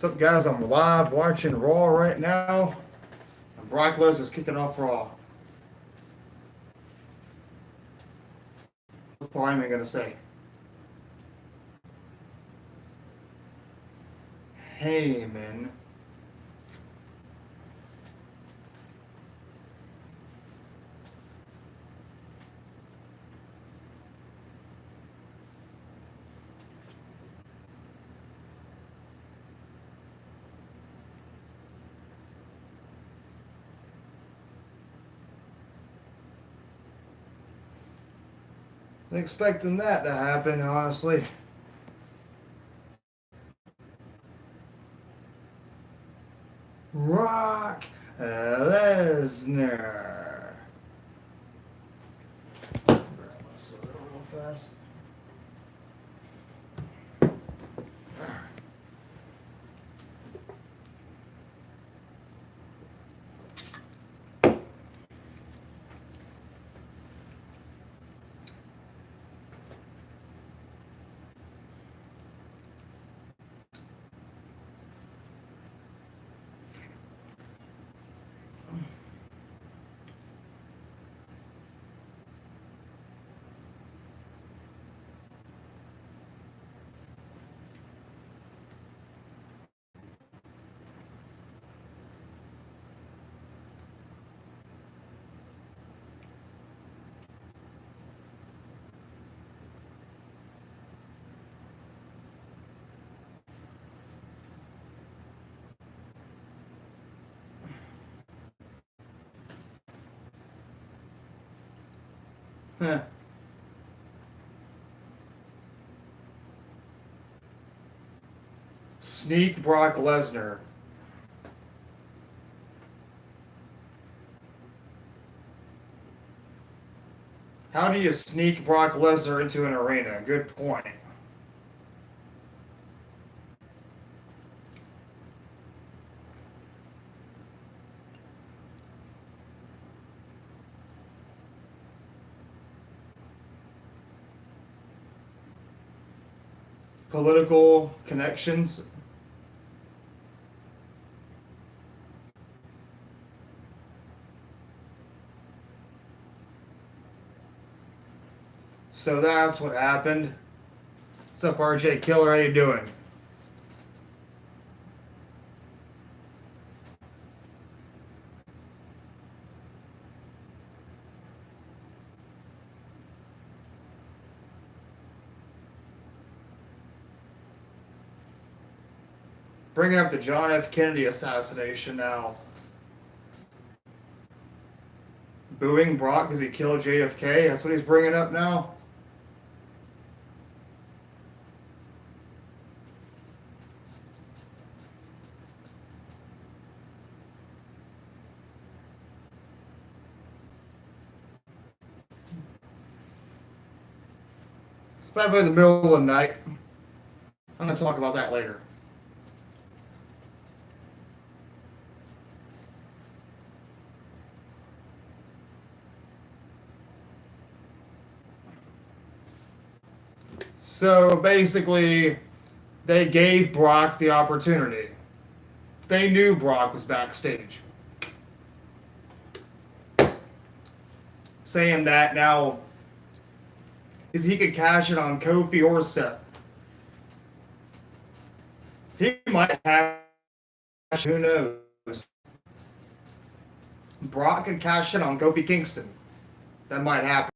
What's up, guys? I'm live watching Raw right now. And Brock Lesnar's kicking off Raw. What's Paul Heyman going to say? Heyman. Expecting that to happen, honestly. Brock Lesnar. Grab my soda real fast. Huh. Sneak Brock Lesnar. How do you sneak Brock Lesnar into an arena? Good point. Political connections. So that's what happened. What's up, RJ Killer? How you doing? Bringing up the John F. Kennedy assassination now. Booing Brock because he killed JFK? That's what he's bringing up now? It's probably in the middle of the night. I'm going to talk about that later. So basically, they gave Brock the opportunity. They knew Brock was backstage. Saying that now is he could cash it on Kofi or Seth. He might have, who knows. Brock could cash it on Kofi Kingston. That might happen.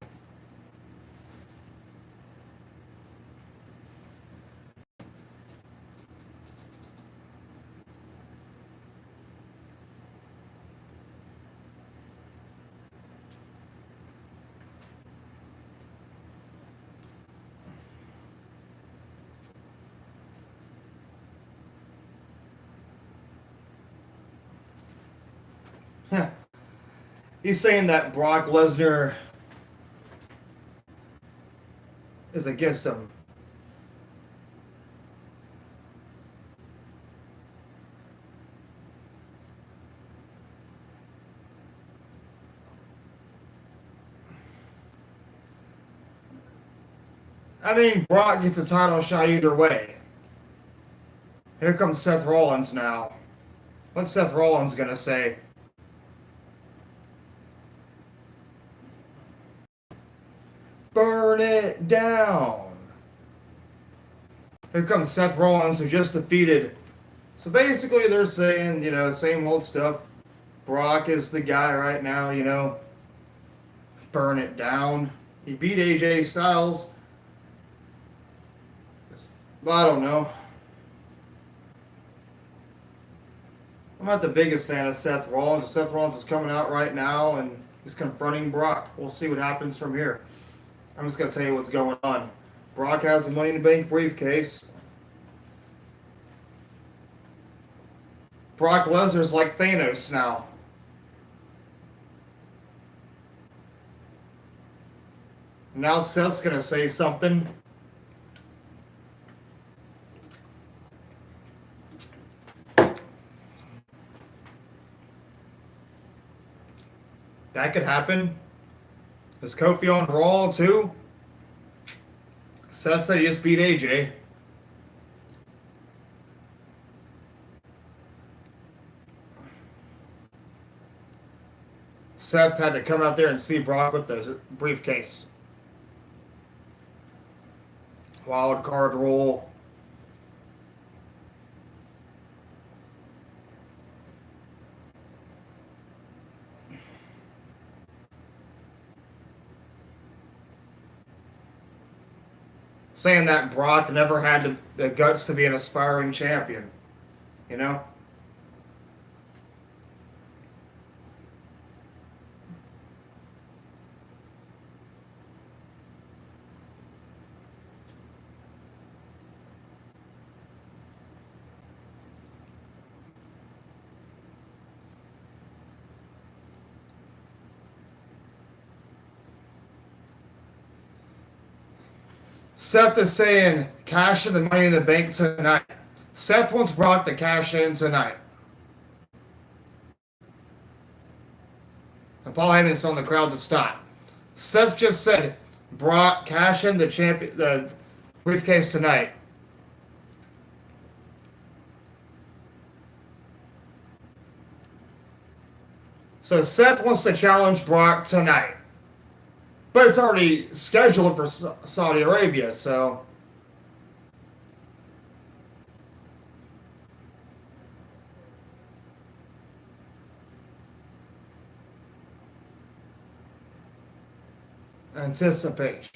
He's saying that Brock Lesnar is against him. I mean, Brock gets a title shot either way. Here comes Seth Rollins now. What's Seth Rollins gonna say? Burn it down. Here comes Seth Rollins, who just defeated. So basically, they're saying, same old stuff. Brock is the guy right now, burn it down. He beat AJ Styles. But I don't know. I'm not the biggest fan of Seth Rollins. Seth Rollins is coming out right now and he's confronting Brock. We'll see what happens from here. I'm just going to tell you what's going on. Brock has the Money in the Bank briefcase. Brock Lesnar's like Thanos now. Now Seth's going to say something. That could happen. Is Kofi on Raw too? Seth said he just beat AJ. Seth had to come out there and see Brock with the briefcase. Wild card rule. Saying that Brock never had the guts to be an aspiring champion. Seth is saying, cash in the Money in the Bank tonight. Seth wants Brock to cash in tonight. And Paul Heyman's telling the crowd to stop. Seth just said, Brock, cash in the briefcase tonight. So Seth wants to challenge Brock tonight. But it's already scheduled for Saudi Arabia, so. Anticipation.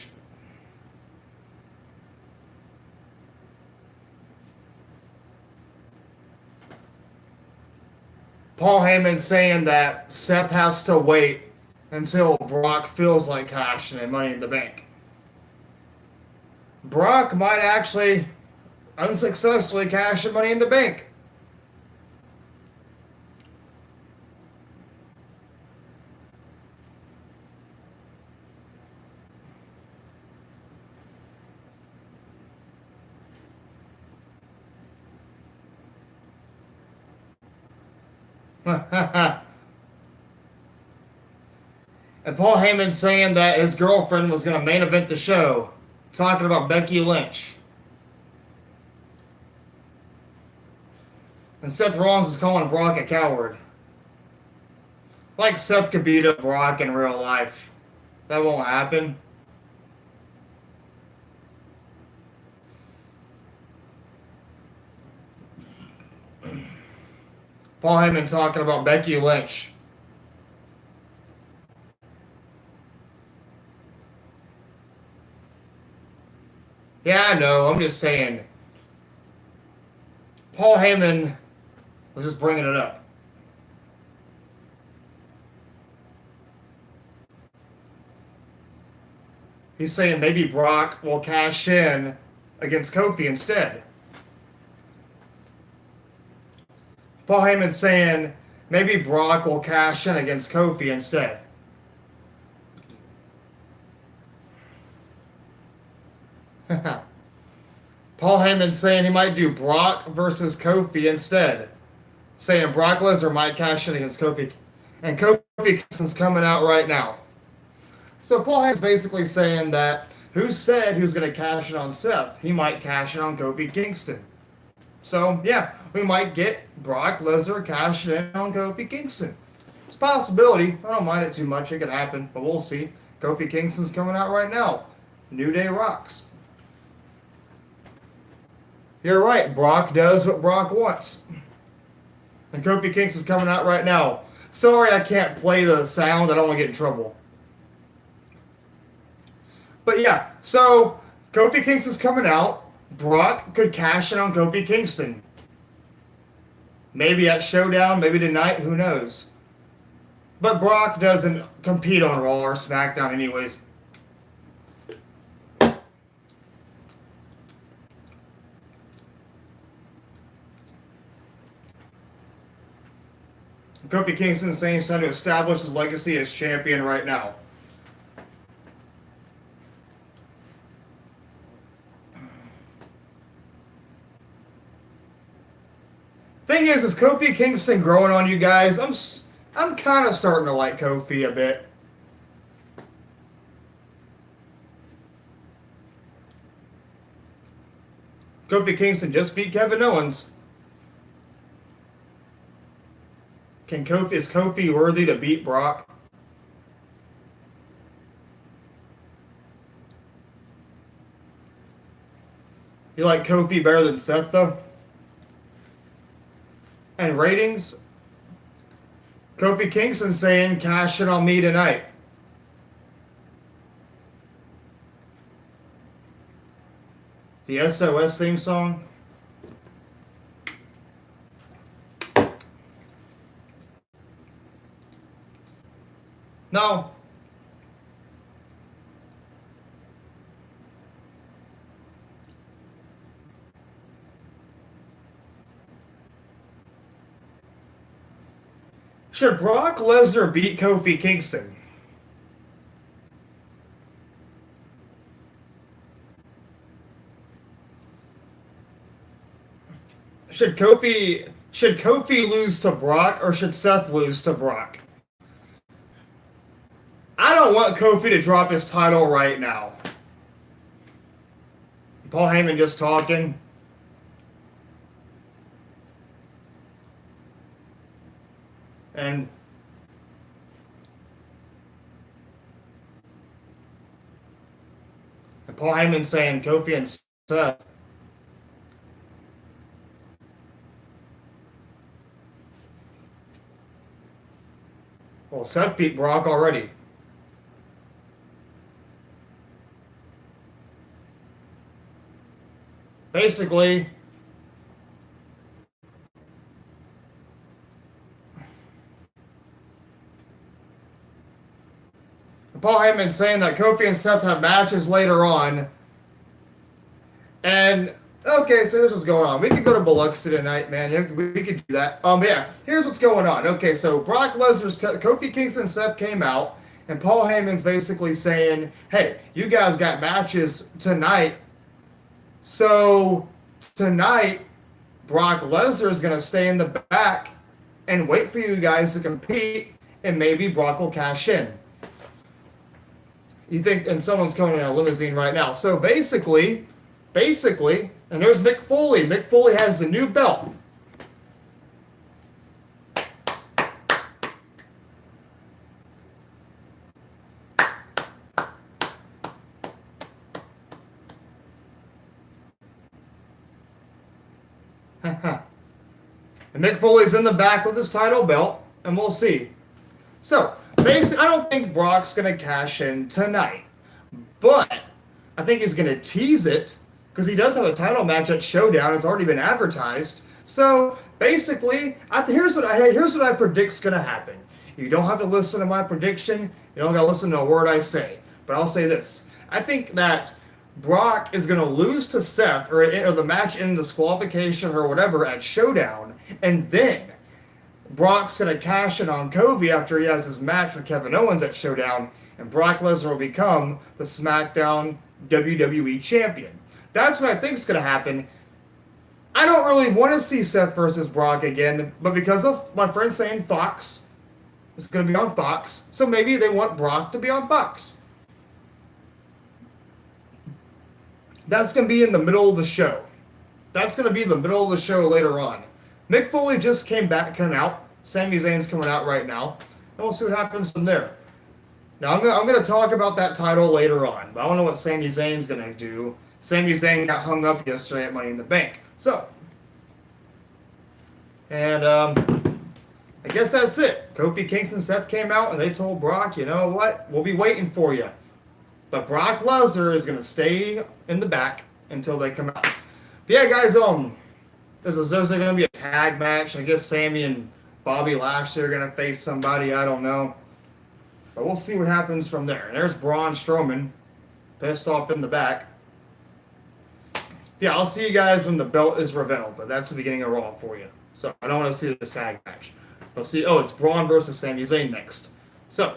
Paul Heyman saying that Seth has to wait until Brock feels like cashing in Money in the Bank. Brock might actually unsuccessfully cash in Money in the Bank. And Paul Heyman saying that his girlfriend was going to main event the show, talking about Becky Lynch. And Seth Rollins is calling Brock a coward. Like Seth could beat up Brock in real life. That won't happen. Paul Heyman talking about Becky Lynch. Yeah, I know. I'm just saying. Paul Heyman was just bringing it up. He's saying maybe Brock will cash in against Kofi instead. Paul Heyman's saying maybe Brock will cash in against Kofi instead. Paul Heyman's saying he might do Brock versus Kofi instead. Saying Brock Lesnar might cash in against Kofi. And Kofi Kingston's coming out right now. So Paul Heyman's basically saying that who said who's going to cash in on Seth? He might cash in on Kofi Kingston. So, yeah, we might get Brock Lesnar cash in on Kofi Kingston. It's a possibility. I don't mind it too much. It could happen, but we'll see. Kofi Kingston's coming out right now. New Day rocks. You're right. Brock does what Brock wants. And Kofi Kingston's coming out right now. Sorry I can't play the sound. I don't want to get in trouble. But yeah, so Kofi Kingston's coming out. Brock could cash in on Kofi Kingston. Maybe at Showdown, maybe tonight, who knows. But Brock doesn't compete on Raw or SmackDown anyways. Kofi Kingston's saying he's trying to establish his legacy as champion right now. Thing is Kofi Kingston growing on you guys? I'm kind of starting to like Kofi a bit. Kofi Kingston just beat Kevin Owens. Is Kofi worthy to beat Brock? You like Kofi better than Seth, though? And ratings? Kofi Kingston saying, cash it on me tonight. The SOS theme song? No. Should Brock Lesnar beat Kofi Kingston? Should Kofi lose to Brock or should Seth lose to Brock? I don't want Kofi to drop his title right now. Paul Heyman just talking. And Paul Heyman saying Kofi and Seth. Well, Seth beat Brock already. Basically, Paul Heyman saying that Kofi and Seth have matches later on. And, okay, so here's what's going on. We could go to Biloxi tonight, man. We could do that. Yeah, here's what's going on. Okay, so Brock Lesnar's, Kofi Kingston and Seth came out, and Paul Heyman's basically saying, hey, you guys got matches tonight. So, tonight, Brock Lesnar is going to stay in the back and wait for you guys to compete, and maybe Brock will cash in. You think, and someone's coming in a limousine right now. So basically, and there's Mick Foley. Mick Foley has the new belt. And Mick Foley's in the back with his title belt, and we'll see. So, basically, I don't think Brock's going to cash in tonight. But I think he's going to tease it because he does have a title match at Showdown. It's already been advertised. So, basically, here's what I predict's going to happen. You don't have to listen to my prediction. You don't got to listen to a word I say. But I'll say this. I think that Brock is going to lose to Seth or the match in disqualification or whatever at Showdown. And then Brock's going to cash in on Kofi after he has his match with Kevin Owens at Showdown. And Brock Lesnar will become the SmackDown WWE Champion. That's what I think is going to happen. I don't really want to see Seth versus Brock again. But because of my friend saying Fox, it's going to be on Fox. So maybe they want Brock to be on Fox. That's going to be in the middle of the show. that's going to be the middle of the show later on. Mick Foley just came out. Sami Zayn's coming out right now. And we'll see what happens from there. Now, I'm going to talk about that title later on. But I don't know what Sami Zayn's going to do. Sami Zayn got hung up yesterday at Money in the Bank. So, and I guess that's it. Kofi Kingston and Seth came out and they told Brock, you know what? We'll be waiting for you. But Brock Lesnar is going to stay in the back until they come out. But yeah, guys, there's going to be a tag match. I guess Sammy and Bobby Lashley are going to face somebody. I don't know. But we'll see what happens from there. And there's Braun Strowman, pissed off in the back. Yeah, I'll see you guys when the belt is revealed. But that's the beginning of Raw for you. So I don't want to see this tag match. We'll see. Oh, it's Braun versus Sami Zayn next. So